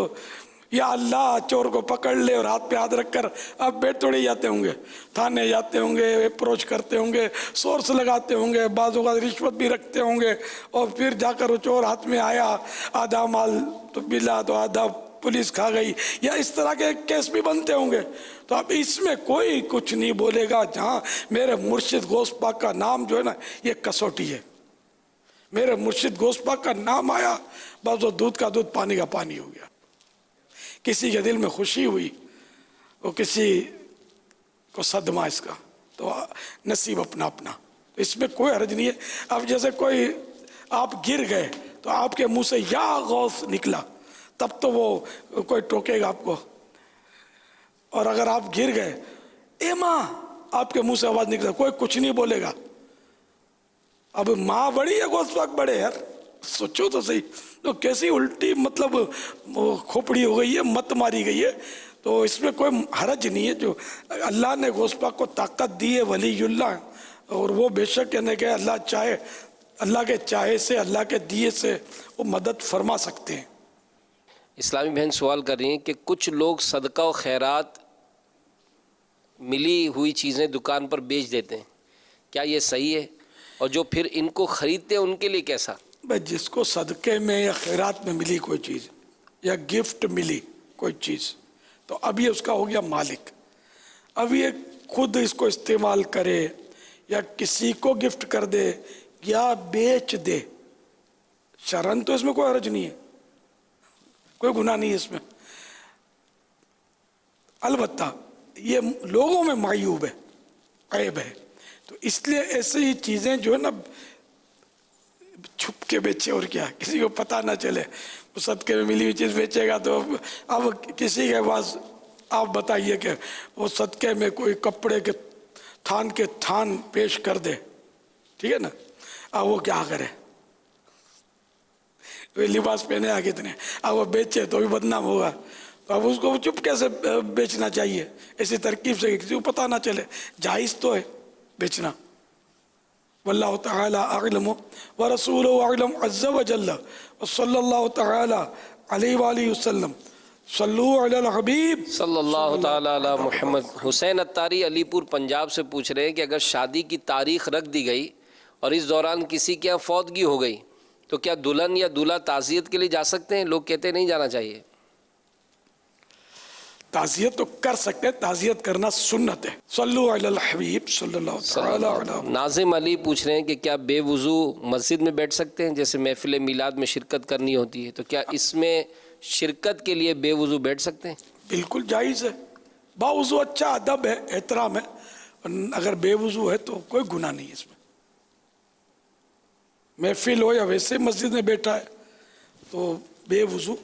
یا اللہ چور کو پکڑ لے، اور ہاتھ پہ ہاتھ رکھ کر آپ بیٹھ توڑے جاتے ہوں گے، تھانے جاتے ہوں گے، اپروچ کرتے ہوں گے، سورس لگاتے ہوں گے، بعض اوقات رشوت بھی رکھتے ہوں گے، اور پھر جا کر وہ چور ہاتھ میں آیا، آدھا مال تو ملا تو آدھا پولیس کھا گئی، یا اس طرح کے کیس بھی بنتے ہوں گے. تو اب اس میں کوئی کچھ نہیں بولے گا. جہاں میرے مرشد غوث پاک کا نام جو ہے نا یہ کسوٹی ہے. میرے مرشد غوث پاک کا نام آیا بس وہ دودھ کا دودھ پانی کا پانی ہو گیا. کسی کے دل میں خوشی ہوئی، وہ کسی کو صدمہ اس کا، تو نصیب اپنا اپنا. اس میں کوئی حرج نہیں ہے. اب جیسے کوئی آپ گر گئے تو آپ کے منہ سے یا غوث نکلا تب تو وہ کوئی ٹوکے گا آپ کو. اور اگر آپ گر گئے اے ماں آپ کے منہ سے آواز نکلا کوئی کچھ نہیں بولے گا. اب ماں بڑی ہے غوث پاک بڑے؟ یار سوچو تو صحیح. تو کیسی الٹی مطلب کھوپڑی ہو گئی ہے، مت ماری گئی ہے. تو اس میں کوئی حرج نہیں ہے. جو اللہ نے غوث پاک کو طاقت دی ہے ولی اللہ، اور وہ بے شک یعنی کہ اللہ چاہے، اللہ کے چاہے سے، اللہ کے دیے سے وہ مدد فرما سکتے ہیں. اسلامی بہن سوال کر رہی ہیں کہ کچھ لوگ صدقہ و خیرات ملی ہوئی چیزیں دکان پر بیچ دیتے ہیں، کیا یہ صحیح ہے؟ اور جو پھر ان کو خریدتے ہیں ان کے لیے کیسا؟ بھائی جس کو صدقے میں یا خیرات میں ملی کوئی چیز یا گفٹ ملی کوئی چیز تو اب یہ اس کا ہو گیا مالک. اب یہ خود اس کو استعمال کرے یا کسی کو گفٹ کر دے یا بیچ دے، شرعاً تو اس میں کوئی حرج نہیں ہے، کوئی گناہ نہیں ہے اس میں. البتہ یہ لوگوں میں معیوب ہے، عیب ہے. تو اس لیے ایسی چیزیں جو ہے نا چھپ کے بیچے، اور کیا کسی کو پتہ نہ چلے. وہ صدقے میں ملی ہوئی چیز بیچے گا تو اب کسی کے پاس آپ بتائیے کہ وہ صدقے میں کوئی کپڑے کے تھان پیش کر دے، ٹھیک ہے نا، اب وہ کیا کرے؟ لباس پہنے آ کتنے، اب وہ بیچے تو بھی بدنام ہوگا. تو اب اس کو چپ کیسے بیچنا چاہیے ایسی ترکیب سے کسی کو پتہ نہ چلے. جائز تو ہے بیچنا. واللہ تعالی اعلم ورسولہ اعلم عز وجل وصلی اللہ تعالی علیہ وآلہ وسلم. صلو علی الحبیب صلی اللہ تعالی علی محمد. حسین اتاری علی پور پنجاب سے پوچھ رہے ہیں کہ اگر شادی کی تاریخ رکھ دی گئی اور اس دوران کسی کے یہاں فوتگی ہو گئی تو کیا دلہن یا دولہا تعزیت کے لیے جا سکتے ہیں؟ لوگ کہتے ہیں نہیں جانا چاہیے. تعزیت تو کر سکتے ہیں، تعزیت کرنا سنت ہے. صلو علی الحبیب صلی اللہ تعالی علیہ. ناظم علی پوچھ رہے ہیں کہ کیا بے وضو مسجد میں بیٹھ سکتے ہیں؟ جیسے محفل میلاد میں شرکت کرنی ہوتی ہے تو کیا اس میں شرکت کے لیے بے وضو بیٹھ سکتے ہیں؟ بالکل جائز ہے. باوضو اچھا ادب ہے، احترام ہے. اگر بے وضو ہے تو کوئی گناہ نہیں ہے اس میں. محفل ہو یا ویسے مسجد میں بیٹھا ہے تو بے وضو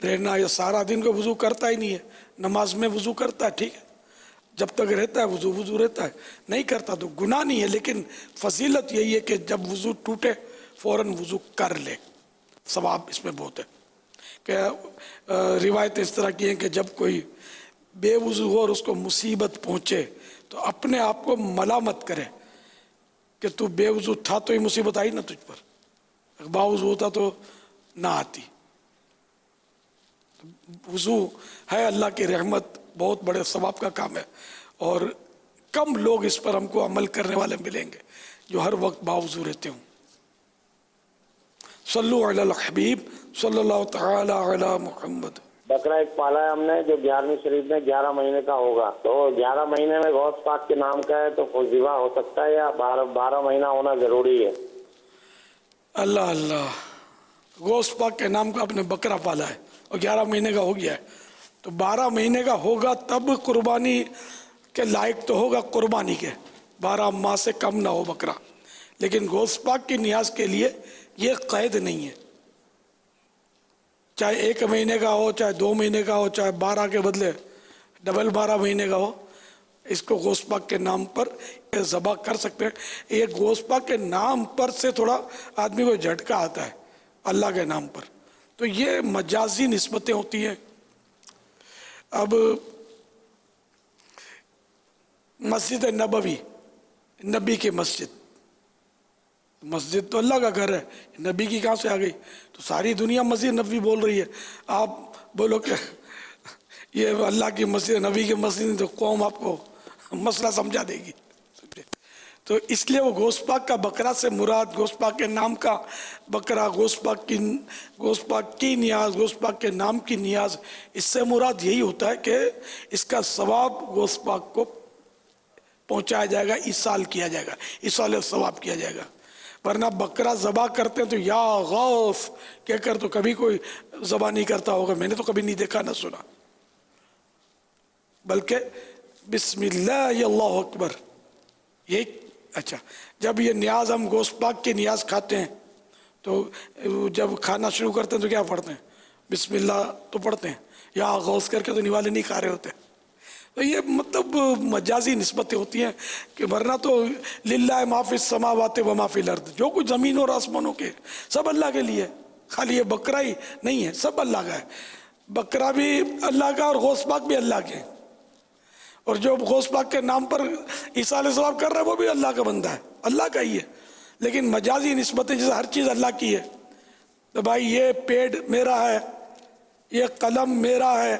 رہنا، یا سارا دن کو وضو کرتا ہی نہیں ہے، نماز میں وضو کرتا ہے ٹھیک ہے، جب تک رہتا ہے وضو رہتا ہے، نہیں کرتا تو گناہ نہیں ہے. لیکن فضیلت یہی ہے کہ جب وضو ٹوٹے فوراً وضو کر لے، ثواب اس میں بہت ہے. کہ روایت اس طرح کی ہیں کہ جب کوئی بے وضو ہو اور اس کو مصیبت پہنچے تو اپنے آپ کو ملامت کرے کہ تو بے وضو تھا تو ہی مصیبت آئی نا تجھ پر، اگر باوضو ہوتا تو نہ آتی. وضو ہے اللہ کی رحمت، بہت بڑے ثواب کا کام ہے، اور کم لوگ اس پر ہم کو عمل کرنے والے ملیں گے جو ہر وقت باوضو رہتے ہوں. صلو علی الحبیب صلی اللہ تعالی علی محمد. بکرا ایک پالا ہے ہم نے جو 11ویں شریف میں 11 مہینے کا ہوگا، تو 11 مہینے میں غوث پاک کے نام کا ہے تو ذبح ہو سکتا ہے یا 12 مہینہ ہونا ضروری ہے؟ اللہ اللہ، غوث پاک کے نام کا آپ نے بکرا پالا ہے اور 11 مہینے کا ہو گیا ہے، تو 12 مہینے کا ہوگا تب قربانی کے لائق تو ہوگا قربانی کے، 12 ماہ سے کم نہ ہو بکرا. لیکن غوث پاک کی نیاز کے لیے یہ قید نہیں ہے، چاہے 1 مہینے کا ہو، چاہے 2 مہینے کا ہو، چاہے 12 کے بدلے ڈبل 12 مہینے کا ہو، اس کو غوث پاک کے نام پر ذبح کر سکتے ہیں. یہ غوث پاک کے نام پر سے تھوڑا آدمی کو جھٹکا آتا ہے اللہ کے نام پر، تو یہ مجازی نسبتیں ہوتی ہیں. اب مسجد نبوی، نبی کی مسجد تو اللہ کا گھر ہے، نبی کی کہاں سے آ گئی؟ تو ساری دنیا مسجد نبوی بول رہی ہے، آپ بولو کہ یہ اللہ کی مسجد، نبی کی مسجد، تو قوم آپ کو مسئلہ سمجھا دے گی. تو اس لیے وہ غوث پاک کا بکرا سے مراد غوث پاک کے نام کا بکرا، غوث پاک کی نیاز، غوث پاک کے نام کی نیاز، اس سے مراد یہی ہوتا ہے کہ اس کا ثواب غوث پاک کو پہنچایا جائے گا، ایصال کیا جائے گا، ایصال ثواب کیا جائے گا. ورنہ بکرا ذبح کرتے ہیں تو یا غوث کہہ کر تو کبھی کوئی ذبح نہیں کرتا ہوگا، میں نے تو کبھی نہیں دیکھا نہ سنا، بلکہ بسم اللہ اللہ اکبر. یہ اچھا، جب یہ نیاز ہم غوث پاک کی نیاز کھاتے ہیں تو جب کھانا شروع کرتے ہیں تو کیا پڑھتے ہیں؟ بسم اللہ تو پڑھتے ہیں، یا غوث کر کے تو نوالے نہیں کھا رہے ہوتے. تو یہ مطلب مجازی نسبتیں ہوتی ہیں کہ ورنہ تو للہ ما فی السماوات و ما فی الارض، جو کچھ زمین اور آسمانوں کے سب اللہ کے لیے، خالی یہ بکرا ہی نہیں ہے، سب اللہ کا ہے. بکرا بھی اللہ کا اور غوث پاک بھی اللہ کے، اور جو غوث پاک کے نام پر ایصال ثواب کر رہا ہے وہ بھی اللہ کا بندہ ہے، اللہ کا ہی ہے. لیکن مجازی نسبتیں جیسے ہر چیز اللہ کی ہے، تو بھائی یہ پیڑ میرا ہے، یہ قلم میرا ہے،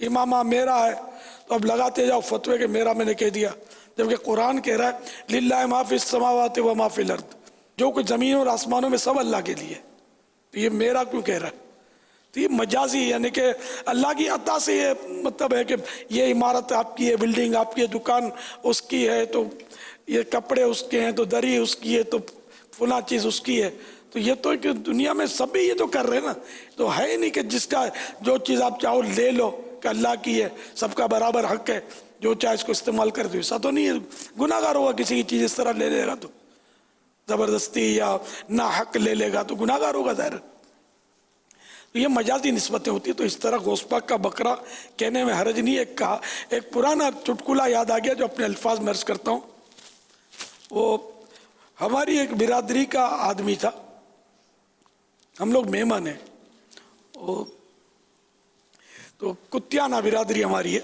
امامہ میرا ہے، تو اب لگاتے جاؤ فتوے کہ میرا میں نے کہہ دیا، جبکہ قرآن کہہ رہا ہے للہ ما فی السماوات و ما فی الارض، جو کچھ زمین اور آسمانوں میں سب اللہ کے لیے، تو یہ میرا کیوں کہہ رہا ہے؟ تو یہ مجازی، یعنی کہ اللہ کی عطا سے یہ مطلب ہے کہ یہ عمارت آپ کی ہے، بلڈنگ آپ کی ہے، دکان اس کی ہے، تو یہ کپڑے اس کے ہیں، تو دری اس کی ہے، تو فلاں چیز اس کی ہے. تو یہ تو کہ دنیا میں سبھی یہ تو کر رہے ہیں نا، تو ہے ہی نہیں کہ جس کا جو چیز آپ چاہو لے لو کہ اللہ کی ہے، سب کا برابر حق ہے، جو چاہے اس کو استعمال کر دو. ایسا تو نہیں ہے، گناہ گار ہوگا کسی کی چیز اس طرح لے لے گا تو، زبردستی یا ناحق لے لے گا تو گناہ گار ہوگا ظاہر. تو یہ مجازی نسبتیں ہوتی ہیں. تو اس طرح غوث پاک کا بکرا کہنے میں حرج نہیں. ایک پرانا چٹکلا یاد آ گیا جو اپنے الفاظ میں عرض کرتا ہوں. وہ ہماری ایک برادری کا آدمی تھا، ہم لوگ مہمان ہیں، تو کتیانہ برادری ہماری ہے.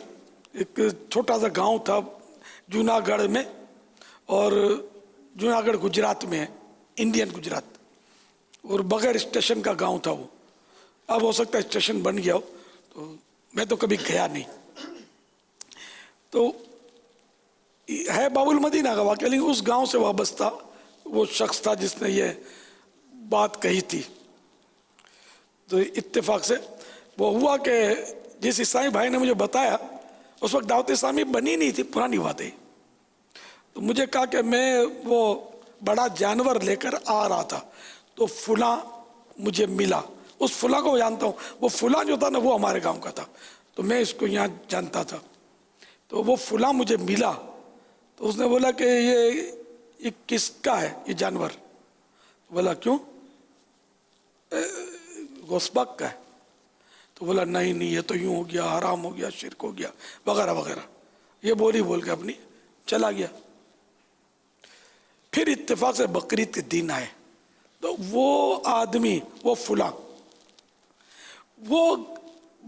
ایک چھوٹا سا گاؤں تھا جوناگڑھ میں، اور جوناگڑھ گجرات میں ہے، انڈین گجرات، اور بغیر اسٹیشن کا گاؤں تھا وہ. اب ہو سکتا ہے اسٹیشن بن گیا ہو، تو میں تو کبھی گیا نہیں. تو ہے باب المدینہ کا واقعہ، لیکن اس گاؤں سے وابستہ وہ شخص تھا جس نے یہ بات کہی تھی. تو اتفاق سے وہ ہوا کہ جس اسلامی بھائی نے مجھے بتایا، اس وقت دعوت اسلامی بنی نہیں تھی، پرانی بات ہے. تو مجھے کہا کہ میں وہ بڑا جانور لے کر آ رہا تھا، تو فلاں مجھے ملا. اس فلاں کو جانتا ہوں، وہ فلاں جو تھا نا وہ ہمارے گاؤں کا تھا، تو میں اس کو یہاں جانتا تھا. تو وہ فلاں مجھے ملا، تو اس نے بولا کہ یہ کس کا ہے یہ جانور؟ بولا کیوں؟ غوث پاک کا ہے. تو بولا نہیں یہ تو یوں ہو گیا، حرام ہو گیا، شرک ہو گیا، وغیرہ وغیرہ. یہ بول کے اپنی چلا گیا. پھر اتفاق سے بقرعید کے دن آئے، تو وہ آدمی، وہ فلاں، وہ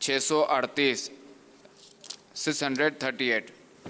638 638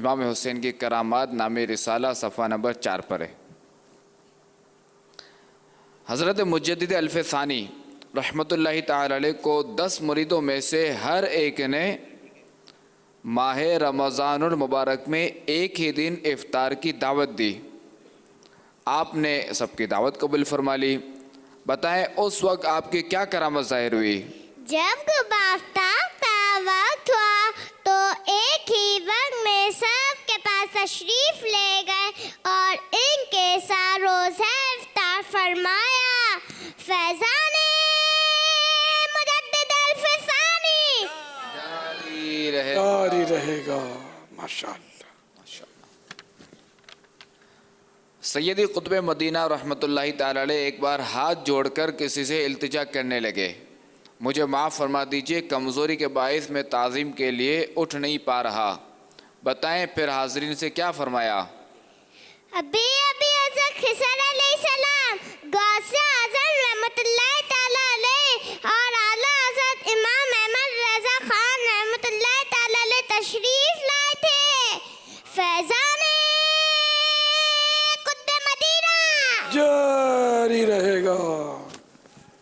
امام حسین کی کرامات نام رسالہ صفحہ نمبر 4 پر ہے۔ حضرت مجدد الف ثانی رحمۃ اللہ تعالی علیہ کو 10 مریدوں میں سے ہر ایک نے ماہ رمضان المبارک میں ایک ہی دن افطار کی دعوت دی۔ آپ نے سب کی دعوت قبول فرما لی۔ بتائیں اس وقت آپ کی کیا کرامت ظاہر ہوئی؟ جب آفتاب کا وقت ہوا تو ایک ہی وقت میں سب کے پاس تشریف لے گئے اور ان کے ساتھ روزہ افطار فرمایا۔ فیضان مجدد الف ثانی جاری رہے گا ماشاءاللہ۔ سیدی قطب مدینہ رحمۃ اللہ تعالی علیہ ایک بار ہاتھ جوڑ کر کسی سے التجا کرنے لگے، مجھے معاف فرما دیجئے، کمزوری کے باعث میں تعظیم کے لیے اٹھ نہیں پا رہا۔ بتائیں پھر حاضرین سے کیا فرمایا؟ ابھی حضرت خضر علیہ السلام، غوث اعظم رحمۃ اللہ تعالی علیہ اور اعلیٰ حضرت امام احمد رضا خان رحمۃ اللہ تعالی علیہ تشریف لائے تھے۔ فیضان قطب مدینہ جاری رہے گا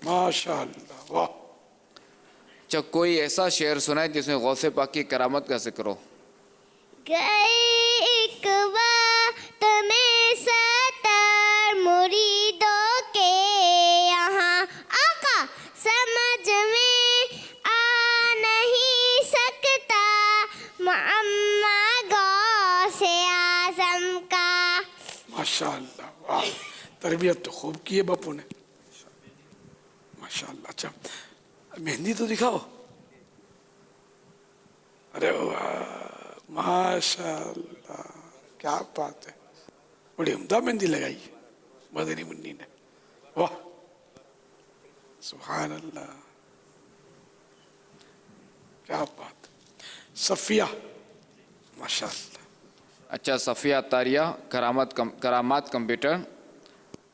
ماشاءاللہ۔ واہ، جب کوئی ایسا شعر سنائے جس میں غوث پاک کی کرامت کا ذکر ہو۔ گئے ایک وقت میں 70 مریدوں کے یہاں، آقا سمجھ میں آ نہیں سکتا معمہ غوث اعظم کا۔ ماشاءاللہ، واہ، تربیت تو خوب کی ہے باپو نے ماشاءاللہ۔ اچھا مہندی تو دکھاؤ۔ ارے واہ ماشاءاللہ، کیا بات ہے، بڑی عمدہ مہندی لگائی ہے مدنی منی نے، واہ سبحان اللہ، کیا بات۔ صفیہ ماشاءاللہ۔ اچھا صفیہ طاریہ کرامات کمپیوٹر،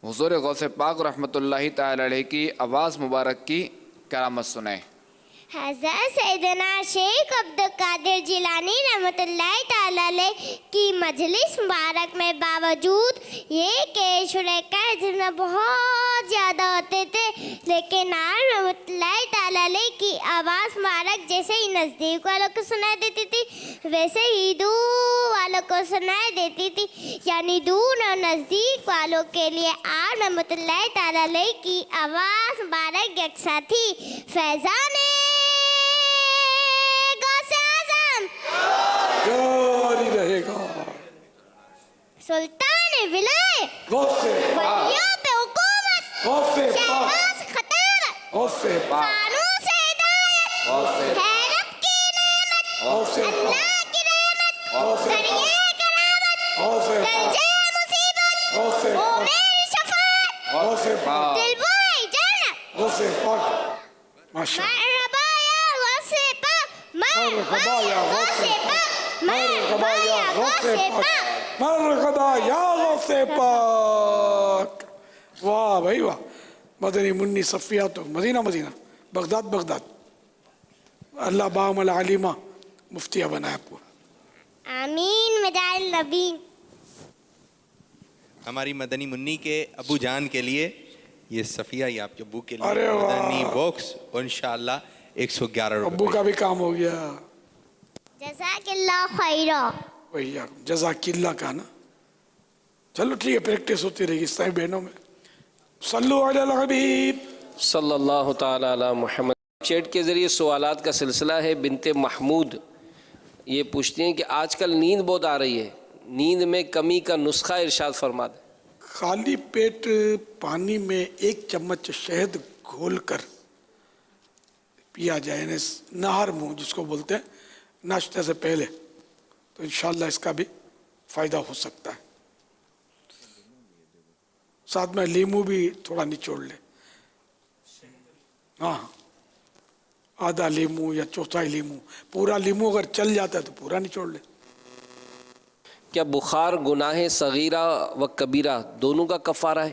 حضور غوث پاک رحمۃ اللہ تعالی علیہ کی آواز مبارک کی کرامت سنائیں۔ حضرت سیدنا شیخ عبد القادر جیلانی رحمۃ اللہ تعالی علیہ کی مجلس مبارک میں باوجود یہ کہ شرکاء جن بہت زیادہ ہوتے تھے، لیکن آپ رحمۃ اللہ تعالی علیہ کی آواز مبارک جیسے ہی نزدیک والوں کو سنائی دیتی تھی ویسے ہی دور والوں کو سنائی دیتی تھی، یعنی دور اور نزدیک والوں کے لیے آپ رحمۃ اللہ تعالی علیہ کی آواز مبارک یکساں تھی۔ فیضان جاری رہے گا سلطان ولایت، غوث ولیوں پہ حکومت، شہباز خطابت، فانوس ہدایت، حیرت کی نعمت، اللہ کی رحمت، ذریعہ کرامت، گنجے مصیبت، امیر شفاعت، دلبوئے جنت۔ غوث پاک ماشاءاللہ، مرحبا یا غوث پاک، مرحبا یا غوث پاک، مرحبا یا غوث پاک، مرحبا یا غوث پاک۔ واہ بھائی واہ، مدنی منی صفیہ تو مدینہ بغداد، اللہ باعمل علیمہ مفتیہ بنائے آپ کو۔ آمین مجال نبی۔ ہماری مدنی منی کے ابو جان کے لیے یہ صفیہ، یہ آپ کے ابو کے لیے ارے واہ، مدنی باکس، اور انشاءاللہ 111 روپے۔ ابو کا بھی کام ہو گیا، جزاک اللہ خیرہ۔ وہی یار جزاک اللہ کا نا۔ چلو ٹھیک ہے، پریکٹس ہوتی رہے گی اس طرح بہنوں میں۔ صلو علی الحبیب صلی اللہ تعالی علی محمد۔ چیٹ کے ذریعے سوالات کا سلسلہ ہے۔ بنت محمود یہ پوچھتی ہیں کہ آج کل نیند بہت آ رہی ہے، نیند میں کمی کا نسخہ ارشاد فرما دیں۔ خالی پیٹ پانی میں 1 چمچ شہد گھول کر پیا جائے، یعنی نہر منہ جس کو بولتے ہیں، ناشتے سے پہلے، تو انشاءاللہ اس کا بھی فائدہ ہو سکتا ہے۔ ساتھ میں لیمو بھی تھوڑا نچوڑ لے، ہاں آدھا لیمو یا چوتھائی لیمو، پورا لیمو اگر چل جاتا ہے تو پورا نچوڑ لے۔ کیا بخار گناہ صغیرہ و کبیرہ دونوں کا کفارہ ہے؟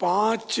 5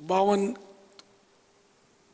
52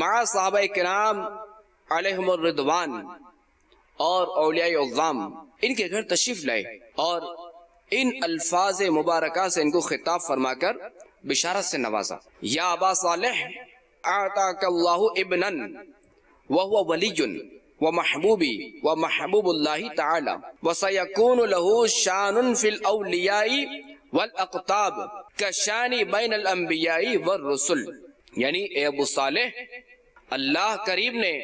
مع صحابہ کرام علیہم الرضوان اور اولیاء اعظام ان کے گھر تشریف لائے اور ان الفاظ مبارکہ سے ان کو خطاب فرما کر بشارت سے نوازا. یا ابا صالح اعطاک اللہ ابنا وهو ولی ومحبوبی ومحبوب اللہ تعالی وسیکون له شان فی الاولیاء والاقطاب کشان بین الانبیاء والرسل. یعنی اے ابو صالح، اللہ کریم نے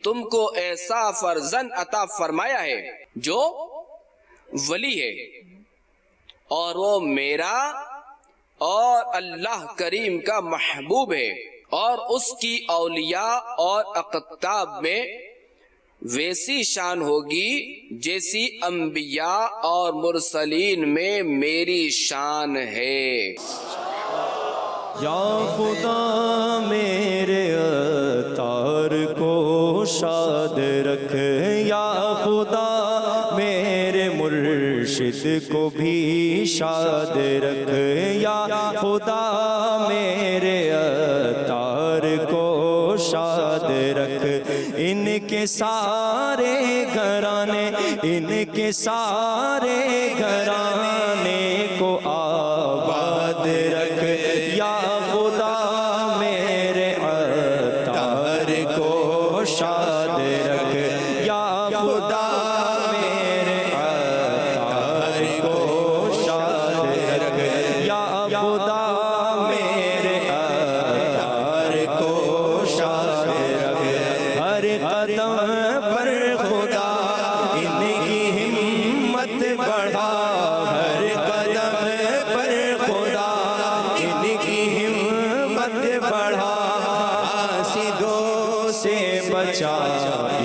تم کو ایسا فرزند عطا فرمایا ہے جو ولی ہے، اور وہ میرا اور اللہ کریم کا محبوب ہے، اور اس کی اولیاء اور اقطاب میں ویسی شان ہوگی جیسی انبیاء اور مرسلین میں میری شان ہے. یا خدا میرے عطار کو شاد رکھ، یا خدا میرے مرشد کو بھی شاد رکھ، یا خدا میرے عطار کو شاد رکھ. ان کے سارے گھرانے، ان کے سارے گھرانے کو آباد رکھ. یا خدا میرے عطار کو شاد رکھ، یا خدا میرے عطار کو شاد رکھ، یا خدا میرے عطار کو شاد رکھ. ہر قدم پر خدا ان کی ہمت بڑھا، ہر قدم پر خدا ان کی ہمت بڑھا. حاسدوں سے بچا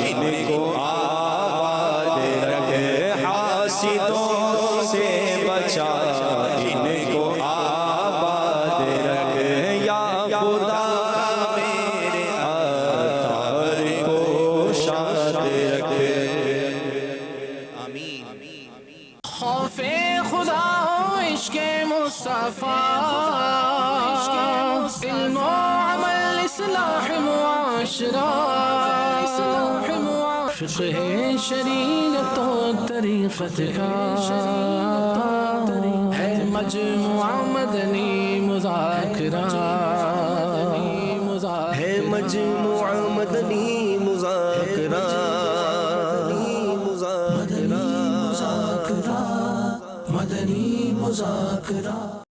ان کو آباد رکھ، حاسدوں سے بچا ان کو آباد رکھ. یا خدا میرے عطار کو شاد رکھ. خوف خدا ہو عشق مصطفیٰ، علم و عمل اصلاح معاشرہ، فقہ شریعت و طریقت کا ہے مجموعہ مدنی مذاکرہ، ہے مجموعہ مدنی مذاکرہ، مدنی مذاکرہ.